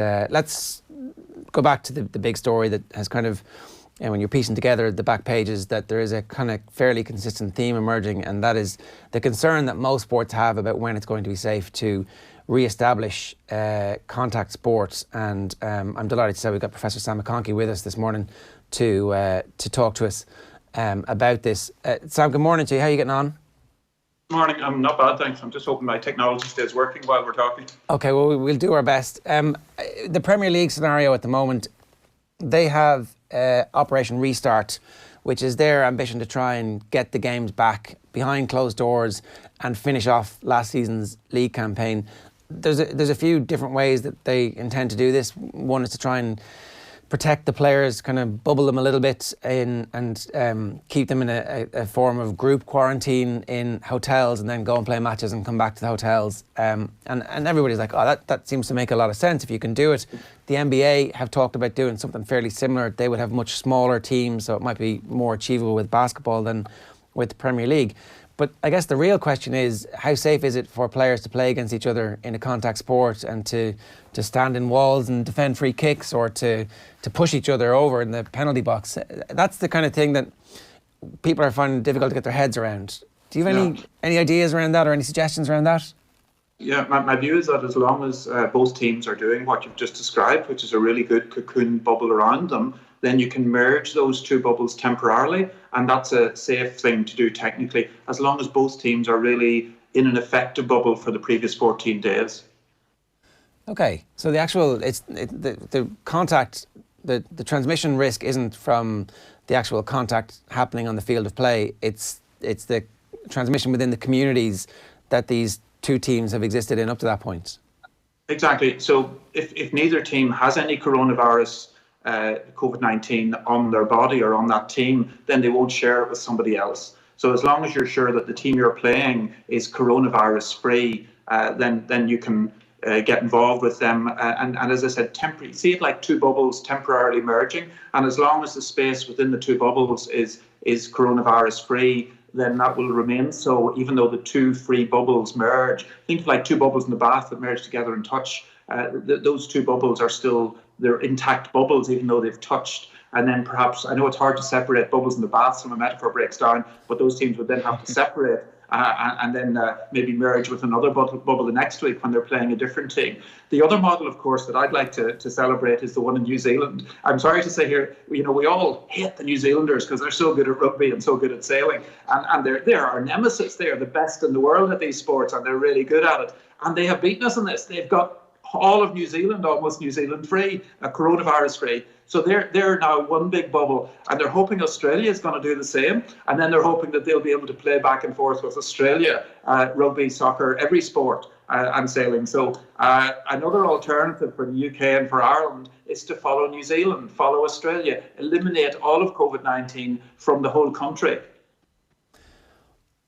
Let's go back to the big story that has kind of, when you're piecing together the back pages, that there is a kind of fairly consistent theme emerging, and that is the concern that most sports have about when it's going to be safe to re-establish contact sports. And I'm delighted to say we've got Professor Sam McConkey with us this morning to talk to us about this. Sam, good morning to you. How are you getting on? Morning. I'm not bad, thanks. I'm just hoping my technology stays working while we're talking. Okay, well, we'll do our best. The Premier League scenario at the moment, they have Operation Restart, which is their ambition to try and get the games back behind closed doors and finish off last season's league campaign. There's a few different ways that they intend to do this. One is to try and protect the players, kind of bubble them a little bit and keep them in a form of group quarantine in hotels, and then go and play matches and come back to the hotels. And everybody's like, oh, that seems to make a lot of sense if you can do it. The NBA have talked about doing something fairly similar. They would have much smaller teams, so it might be more achievable with basketball than with the Premier League. But I guess the real question is, how safe is it for players to play against each other in a contact sport and to stand in walls and defend free kicks, or to push each other over in the penalty box? That's the kind of thing that people are finding difficult to get their heads around. Do you have any ideas around that, or any suggestions around that? Yeah, my view is that as long as both teams are doing what you've just described, which is a really good cocoon bubble around them, then you can merge those two bubbles temporarily, and that's a safe thing to do technically, as long as both teams are really in an effective bubble for the previous 14 days. Okay, so the actual, the contact, the transmission risk isn't from the actual contact happening on the field of play. It's the transmission within the communities that these two teams have existed in up to that point. Exactly. So if neither team has any coronavirus, COVID-19 on their body or on that team, then they won't share it with somebody else. So as long as you're sure that the team you're playing is coronavirus free, then you can get involved with them. And as I said, temporary, see it like two bubbles temporarily merging. And as long as the space within the two bubbles is coronavirus free, then that will remain so, even though the two free bubbles merge. Think of like two bubbles in the bath that merge together and touch. Those two bubbles are still, they're intact bubbles, even though they've touched. And then perhaps, I know it's hard to separate bubbles in the bath, so my metaphor breaks down, but those teams would then have to separate and then maybe merge with another bubble the next week when they're playing a different team. The other model, of course, that I'd like to celebrate is the one in New Zealand. I'm sorry to say here, we all hate the New Zealanders because they're so good at rugby and so good at sailing. And they're our nemesis. They are the best in the world at these sports, and they're really good at it. And they have beaten us in this. They've got all of New Zealand, almost New Zealand free, coronavirus free. So they're now one big bubble, and they're hoping Australia is going to do the same. And then they're hoping that they'll be able to play back and forth with Australia, rugby, soccer, every sport, and sailing. So another alternative for the UK and for Ireland is to follow New Zealand, follow Australia, eliminate all of COVID-19 from the whole country.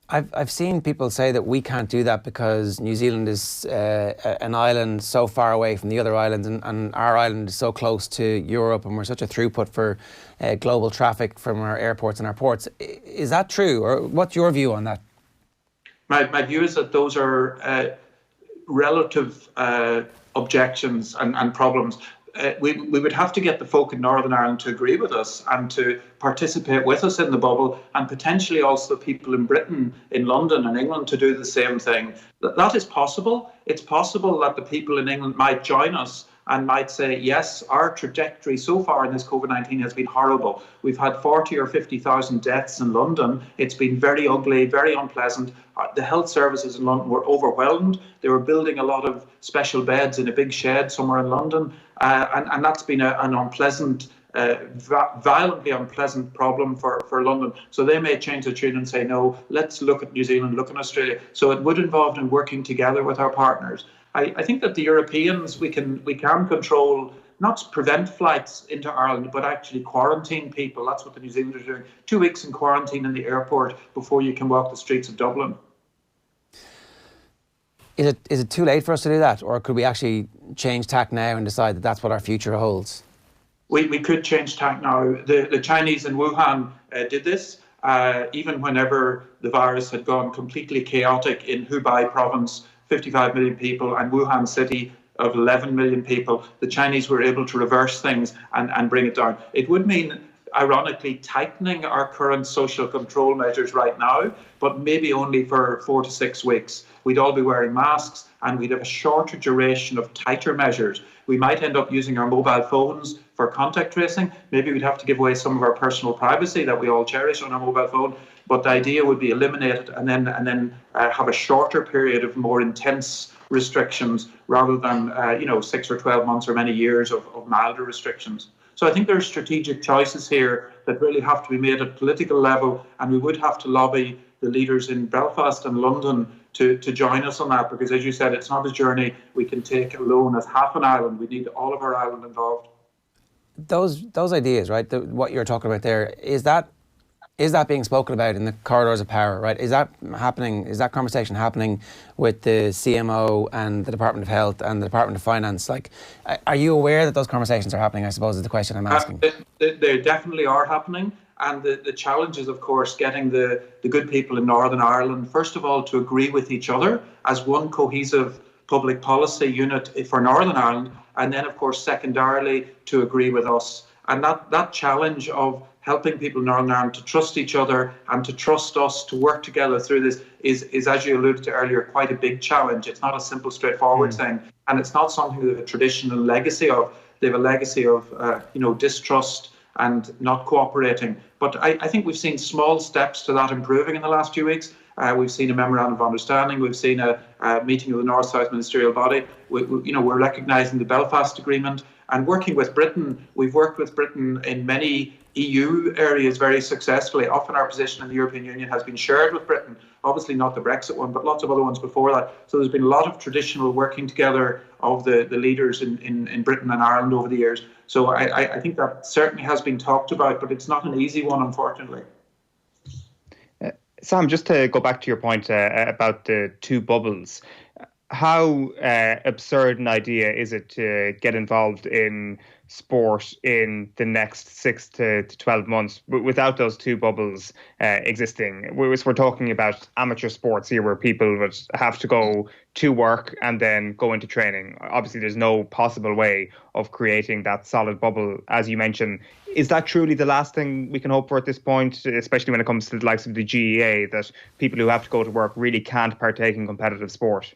I've seen people say that we can't do that because New Zealand is an island so far away from the other islands, and our island is so close to Europe, and we're such a throughput for global traffic from our airports and our ports. Is that true, or what's your view on that? My view is that those are relative objections and problems. We would have to get the folk in Northern Ireland to agree with us and to participate with us in the bubble, and potentially also people in Britain, in London and England to do the same thing. That is possible. It's possible that the people in England might join us and might say, yes, our trajectory so far in this COVID-19 has been horrible. We've had 40 or 50,000 deaths in London. It's been very ugly, very unpleasant. The health services in London were overwhelmed. They were building a lot of special beds in a big shed somewhere in London. And that's been an unpleasant, violently unpleasant problem for London. So they may change the tune and say, no, let's look at New Zealand, look at Australia. So it would involve in working together with our partners. I think that the Europeans, we can control, not prevent flights into Ireland, but actually quarantine people. That's what the New Zealanders are doing. 2 weeks in quarantine in the airport before you can walk the streets of Dublin. Is it too late for us to do that, or could we actually change tack now and decide that that's what our future holds? We could change tack now. The Chinese in Wuhan did this. Even whenever the virus had gone completely chaotic in Hubei province, 55 million people, and Wuhan city, of 11 million people, the Chinese were able to reverse things and bring it down. It would mean, ironically, tightening our current social control measures right now, but maybe only for 4 to 6 weeks. We'd all be wearing masks and we'd have a shorter duration of tighter measures. We might end up using our mobile phones for contact tracing. Maybe we'd have to give away some of our personal privacy that we all cherish on our mobile phone. But the idea would be eliminate it and then have a shorter period of more intense restrictions rather than 6 or 12 months or many years of milder restrictions. So I think there are strategic choices here that really have to be made at political level, and we would have to lobby the leaders in Belfast and London to join us on that, because as you said, it's not a journey we can take alone as half an island. We need all of our island involved. Those ideas, right, what you're talking about there, is that being spoken about in the corridors of power, right? Is that happening? Is that conversation happening with the CMO and the Department of Health and the Department of Finance? Like, are you aware that those conversations are happening, I suppose, is the question I'm asking. They definitely are happening. And the challenge is, of course, getting the good people in Northern Ireland, first of all, to agree with each other as one cohesive public policy unit for Northern Ireland. And then, of course, secondarily, to agree with us. And that challenge of helping people in Northern Ireland to trust each other and to trust us to work together through this is, as you alluded to earlier, quite a big challenge. It's not a simple, straightforward thing. And it's not something they have a traditional legacy of. They have a legacy of, distrust and not cooperating. But I think we've seen small steps to that improving in the last few weeks. We've seen a memorandum of understanding. We've seen a meeting of the North-South ministerial body. We're recognising the Belfast Agreement and working with Britain. We've worked with Britain in many EU areas very successfully. Often our position in the European Union has been shared with Britain. Obviously not the Brexit one, but lots of other ones before that. So there's been a lot of traditional working together of the leaders in Britain and Ireland over the years. So I think that certainly has been talked about, but it's not an easy one, unfortunately. Sam, just to go back to your point about the two bubbles, how absurd an idea is it to get involved in sport in the next 6 to 12 months without those two bubbles existing? We're talking about amateur sports here where people would have to go to work and then go into training. Obviously, there's no possible way of creating that solid bubble, as you mentioned. Is that truly the last thing we can hope for at this point, especially when it comes to the likes of the GEA, that people who have to go to work really can't partake in competitive sport?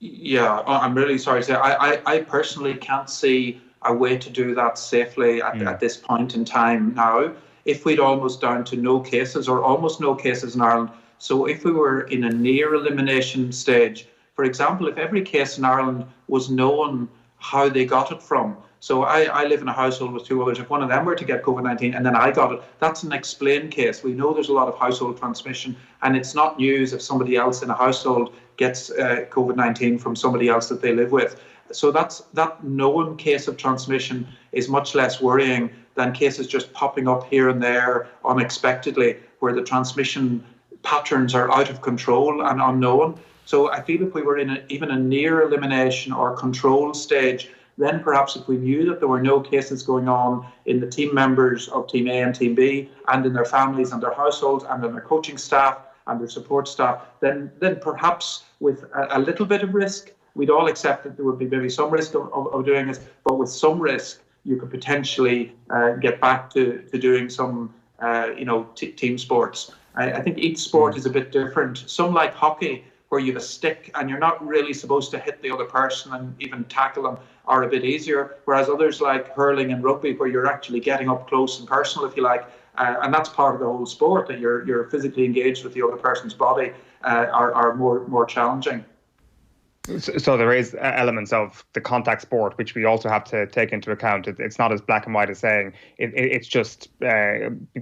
Yeah, I'm really sorry to say, I personally can't see a way to do that safely at this point in time now. If we'd almost down to no cases or almost no cases in Ireland, so if we were in a near elimination stage, for example, if every case in Ireland was known how they got it from. So I live in a household with two others. If one of them were to get COVID-19 and then I got it, that's an explained case. We know there's a lot of household transmission, and it's not news if somebody else in a household gets COVID-19 from somebody else that they live with. So that known case of transmission is much less worrying than cases just popping up here and there unexpectedly, where the transmission patterns are out of control and unknown. So I feel if we were in even a near elimination or control stage, then perhaps if we knew that there were no cases going on in the team members of Team A and Team B and in their families and their households and in their coaching staff and their support staff, then perhaps with a little bit of risk, we'd all accept that there would be maybe some risk of doing this, but with some risk, you could potentially get back to doing some, team sports. I think each sport is a bit different. Some, like hockey, where you have a stick and you're not really supposed to hit the other person and even tackle them, are a bit easier. Whereas others, like hurling and rugby, where you're actually getting up close and personal, if you like, and that's part of the whole sport, that you're physically engaged with the other person's body, are more challenging. So there is elements of the contact sport which we also have to take into account. It's not as black and white as saying it's just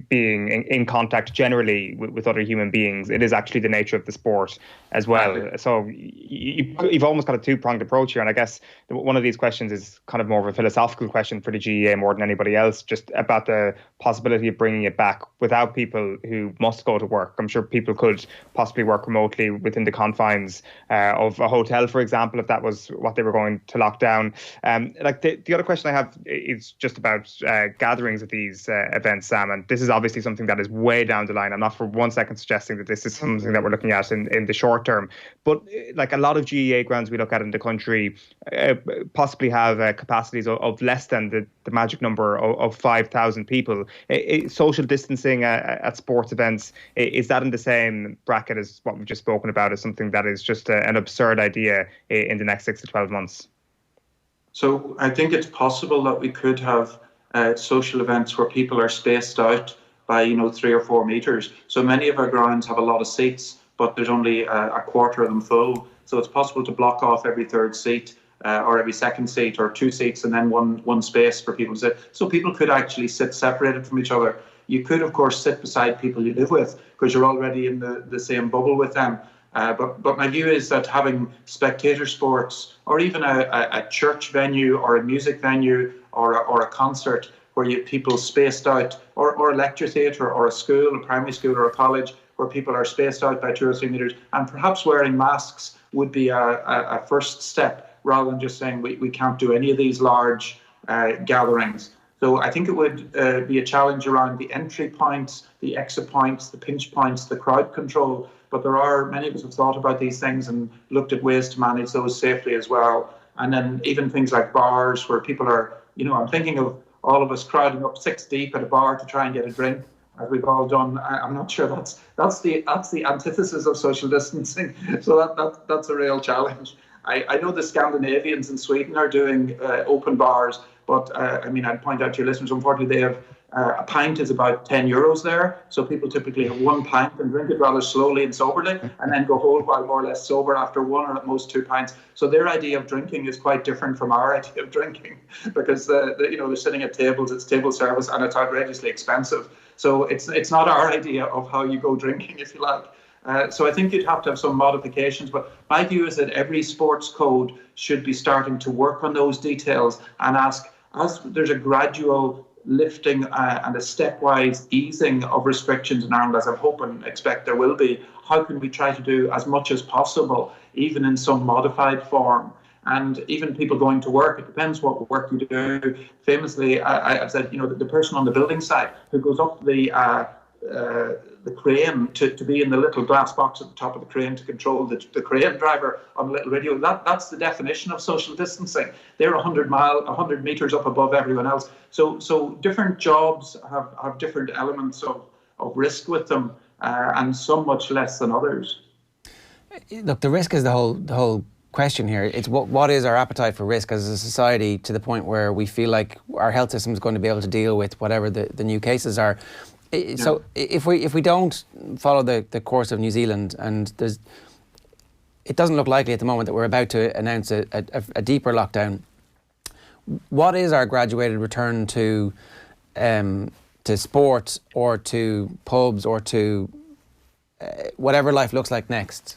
being in contact generally with other human beings. It is actually the nature of the sport as well. Right. So you've almost got a two-pronged approach here. And I guess one of these questions is kind of more of a philosophical question for the GEA more than anybody else, just about the possibility of bringing it back without people who must go to work. I'm sure people could possibly work remotely within the confines of a hotel, for example, if that was what they were going to lock down. Like the other question I have is just about gatherings at these events, Sam. And this is obviously something that is way down the line. I'm not for 1 second suggesting that this is something that we're looking at in the short term. But like a lot of GAA grounds we look at in the country possibly have capacities of less than the magic number of 5,000 people. Social distancing at sports events, is that in the same bracket as what we've just spoken about, as something that is just an absurd idea in the next 6 to 12 months? So I think it's possible that we could have social events where people are spaced out by 3 or 4 meters. So many of our grounds have a lot of seats, but there's only a quarter of them full. So it's possible to block off every third seat or every second seat, or 2 seats and then one space for people to sit. So people could actually sit separated from each other. You could, of course, sit beside people you live with because you're already in the same bubble with them. But my view is that having spectator sports, or even a church venue or a music venue or a concert where you people spaced out, or a lecture theatre or a school, a primary school or a college, where people are spaced out by 2 or 3 meters, and perhaps wearing masks would be a first step, rather than just saying we can't do any of these large gatherings. So I think it would be a challenge around the entry points, the exit points, the pinch points, the crowd control. But many of us have thought about these things and looked at ways to manage those safely as well. And then even things like bars where people are, I'm thinking of all of us crowding up 6 deep at a bar to try and get a drink, as we've all done. I'm not sure that's the antithesis of social distancing. So that's a real challenge. I know the Scandinavians in Sweden are doing open bars, but I'd point out to your listeners, unfortunately, they have a pint is about 10 euros there. So people typically have 1 pint and drink it rather slowly and soberly, and then go home while more or less sober after 1 or at most 2 pints. So their idea of drinking is quite different from our idea of drinking, because they're sitting at tables, it's table service, and it's outrageously expensive. So it's not our idea of how you go drinking, if you like. So I think you'd have to have some modifications, but my view is that every sports code should be starting to work on those details and ask, as there's a gradual lifting and a stepwise easing of restrictions in Ireland, as I hope and expect there will be, how can we try to do as much as possible, even in some modified form? And even people going to work, it depends what work you do. Famously, I've said, the person on the building site who goes up the crane to be in the little glass box at the top of the crane to control the crane driver on a little radio. That's the definition of social distancing. They're 100 meters up above everyone else. So different jobs have different elements of risk with them, and some much less than others. Look, the risk is the whole question here. It's what is our appetite for risk as a society, to the point where we feel like our health system is going to be able to deal with whatever the new cases are. So if we don't follow the course of New Zealand, and it doesn't look likely at the moment that we're about to announce a deeper lockdown, what is our graduated return to sport, or to pubs, or to whatever life looks like next?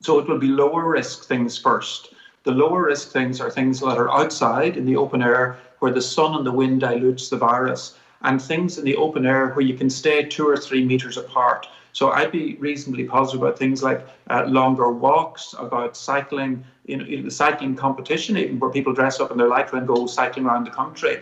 So it will be lower risk things first. The lower risk things are things that are outside in the open air, where the sun and the wind dilutes the virus, and things in the open air where you can stay 2 or 3 meters apart. So I'd be reasonably positive about things like longer walks, about cycling, the cycling competition, even where people dress up in their lycra and go cycling around the country.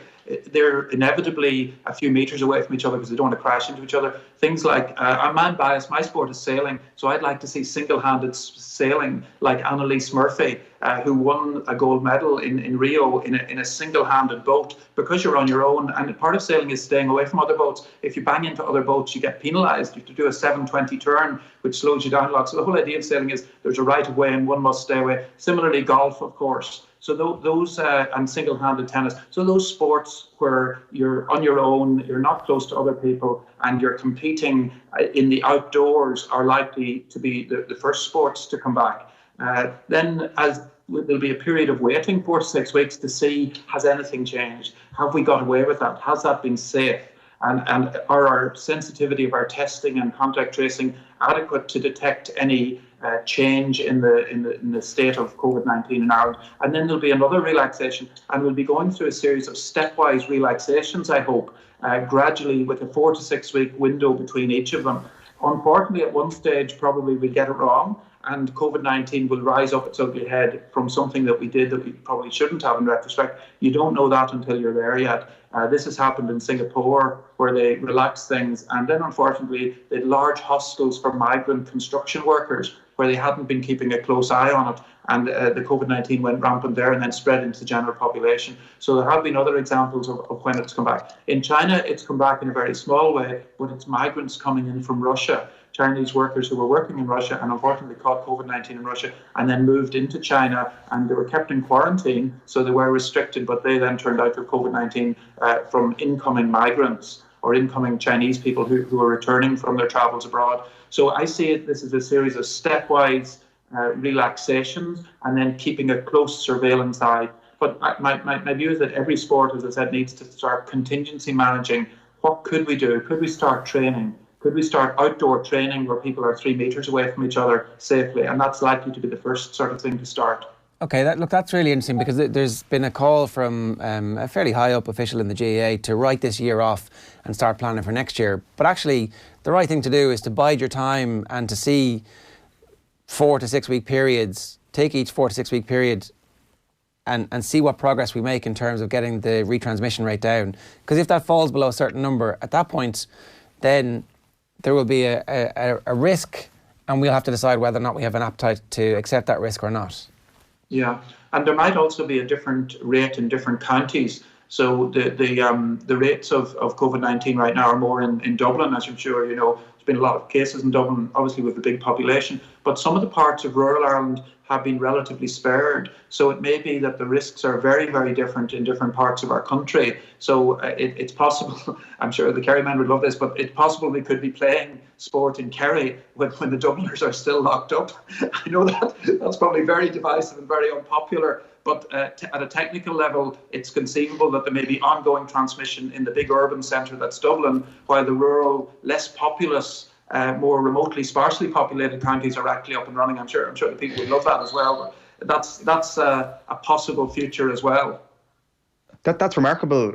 They're inevitably a few meters away from each other because they don't want to crash into each other. Things like, I'm biased, my sport is sailing, so I'd like to see single-handed sailing like Annalise Murphy, who won a gold medal in Rio in a single-handed boat, because you're on your own. And part of sailing is staying away from other boats. If you bang into other boats, you get penalised. You have to do a 720 turn, which slows you down a lot. So the whole idea of sailing is there's a right of way and one must stay away. Similarly, golf, of course. So those and single-handed tennis. So those sports where you're on your own, you're not close to other people, and you're competing in the outdoors are likely to be the first sports to come back. Then there'll be a period of waiting, 4 to 6 weeks, to see, has anything changed? Have we got away with that? Has that been safe? And are our sensitivity of our testing and contact tracing adequate to detect any change in the state of COVID-19 in Ireland? And then there'll be another relaxation, and we'll be going through a series of stepwise relaxations, I hope, gradually, with a 4 to 6 week window between each of them. Unfortunately, at one stage, probably we'll get it wrong, and COVID-19 will rise up its ugly head from something that we did that we probably shouldn't have in retrospect. You don't know that until you're there yet. This has happened in Singapore, where they relaxed things, and then unfortunately they had large hostels for migrant construction workers where they hadn't been keeping a close eye on it, and the COVID-19 went rampant there and then spread into the general population. So there have been other examples of when it's come back. In China, it's come back in a very small way, but it's migrants coming in from Russia, Chinese workers who were working in Russia and unfortunately caught COVID-19 in Russia and then moved into China, and they were kept in quarantine, so they were restricted, but they then turned out to COVID-19 from incoming migrants or incoming Chinese people who are returning from their travels abroad. So I see this as a series of stepwise relaxations and then keeping a close surveillance eye. But my view is that every sport, as I said, needs to start contingency managing. What could we do? Could we start training? Could we start outdoor training where people are 3 meters away from each other safely? And that's likely to be the first sort of thing to start. Okay, that's really interesting, because there's been a call from a fairly high up official in the GAA to write this year off and start planning for next year. But actually, the right thing to do is to bide your time and to see 4 to 6 week periods, take each 4 to 6 week period and see what progress we make in terms of getting the retransmission rate down. Because if that falls below a certain number, at that point, then there will be a risk, and we'll have to decide whether or not we have an appetite to accept that risk or not. Yeah, and there might also be a different rate in different counties. So the rates of COVID-19 right now are more in Dublin, as I'm sure you know. There's been a lot of cases in Dublin, obviously with the big population, but some of the parts of rural Ireland have been relatively spared. So it may be that the risks are very, very different in different parts of our country. So it's possible, I'm sure the Kerry men would love this, but it's possible we could be playing sport in Kerry when the Dubliners are still locked up. I know that's probably very divisive and very unpopular, but at a technical level, it's conceivable that there may be ongoing transmission in the big urban centre that's Dublin, while the rural, less populous, more remotely, sparsely populated counties are actually up and running. I'm sure the people would love that as well. But that's a possible future as well. That's remarkable,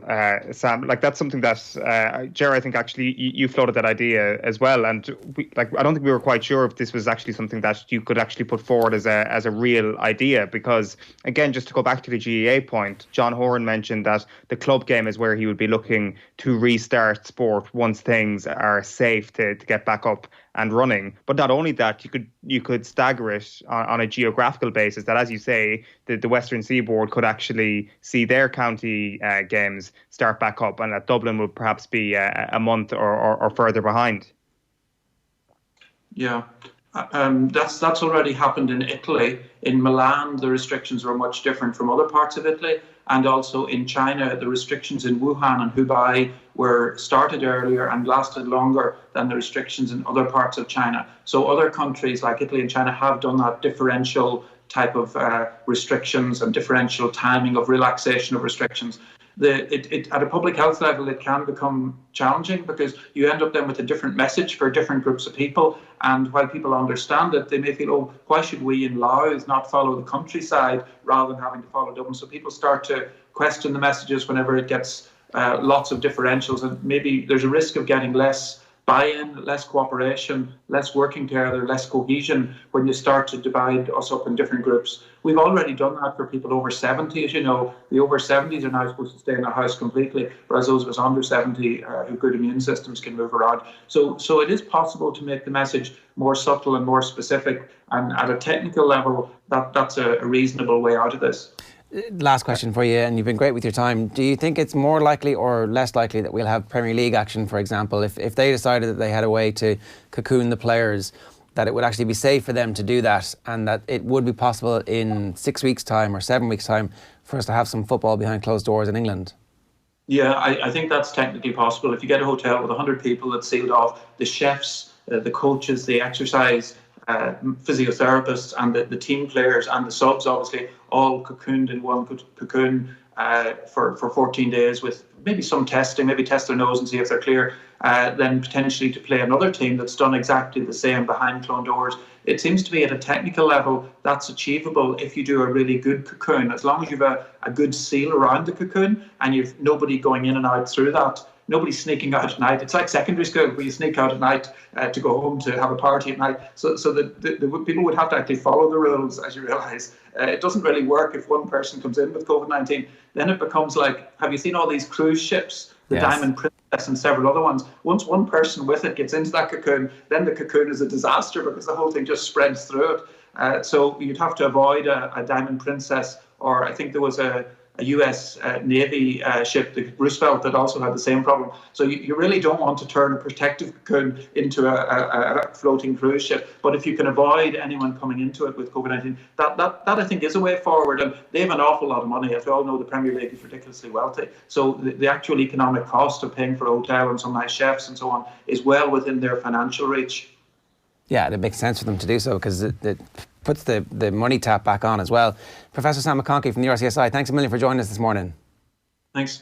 Sam. Like, that's something that, Ger, I think actually you floated that idea as well. And I don't think we were quite sure if this was actually something that you could actually put forward as a real idea. Because, again, just to go back to the GAA point, John Horan mentioned that the club game is where he would be looking to restart sport once things are safe to get back up and running. But not only that, you could stagger it on a geographical basis, that, as you say, the Western Seaboard could actually see their county games start back up, and that Dublin would perhaps be a month or further behind. Yeah, that's already happened in Italy. In Milan, the restrictions were much different from other parts of Italy. And also in China, the restrictions in Wuhan and Hubei were started earlier and lasted longer than the restrictions in other parts of China. So other countries like Italy and China have done that differential type of restrictions and differential timing of relaxation of restrictions. At a public health level, it can become challenging because you end up then with a different message for different groups of people. And while people understand it, they may feel, oh, why should we in Laos not follow the countryside rather than having to follow Dublin? So people start to question the messages whenever it gets lots of differentials. And maybe there's a risk of getting less buy-in, less cooperation, less working together, less cohesion when you start to divide us up in different groups. We've already done that for people over 70, as you know. The over 70s are now supposed to stay in their house completely, whereas those of us under 70 who have good immune systems can move around. So it is possible to make the message more subtle and more specific, and at a technical level, that's a reasonable way out of this. Last question for you, and you've been great with your time. Do you think it's more likely or less likely that we'll have Premier League action, for example, if they decided that they had a way to cocoon the players, that it would actually be safe for them to do that, and that it would be possible in 6 weeks' time or 7 weeks' time for us to have some football behind closed doors in England? Yeah, I think that's technically possible. If you get a hotel with 100 people that's sealed off, the chefs, the coaches, the exercise physiotherapists and the team players and the subs, obviously, all cocooned in one cocoon for 14 days with maybe some testing, maybe test their nose and see if they're clear, then potentially to play another team that's done exactly the same behind closed doors. It seems to be at a technical level that's achievable if you do a really good cocoon. As long as you've a good seal around the cocoon and you've nobody going in and out through that, Nobody's sneaking out at night. It's like secondary school where you sneak out at night to go home to have a party at night. So the people would have to actually follow the rules, as you realise. It doesn't really work if one person comes in with COVID-19. Then it becomes like, have you seen all these cruise ships? The Yes. Diamond Princess and several other ones. Once one person with it gets into that cocoon, then the cocoon is a disaster because the whole thing just spreads through it. So you'd have to avoid a Diamond Princess, or I think there was a US Navy ship, the Roosevelt, that also had the same problem. So you really don't want to turn a protective cocoon into a floating cruise ship. But if you can avoid anyone coming into it with COVID-19, that I think is a way forward. And they have an awful lot of money. As we all know, the Premier League is ridiculously wealthy. So the actual economic cost of paying for a hotel and some nice chefs and so on is well within their financial reach. Yeah, it makes sense for them to do so because it puts the money tap back on as well. Professor Sam McConkey from the RCSI, thanks a million for joining us this morning. Thanks.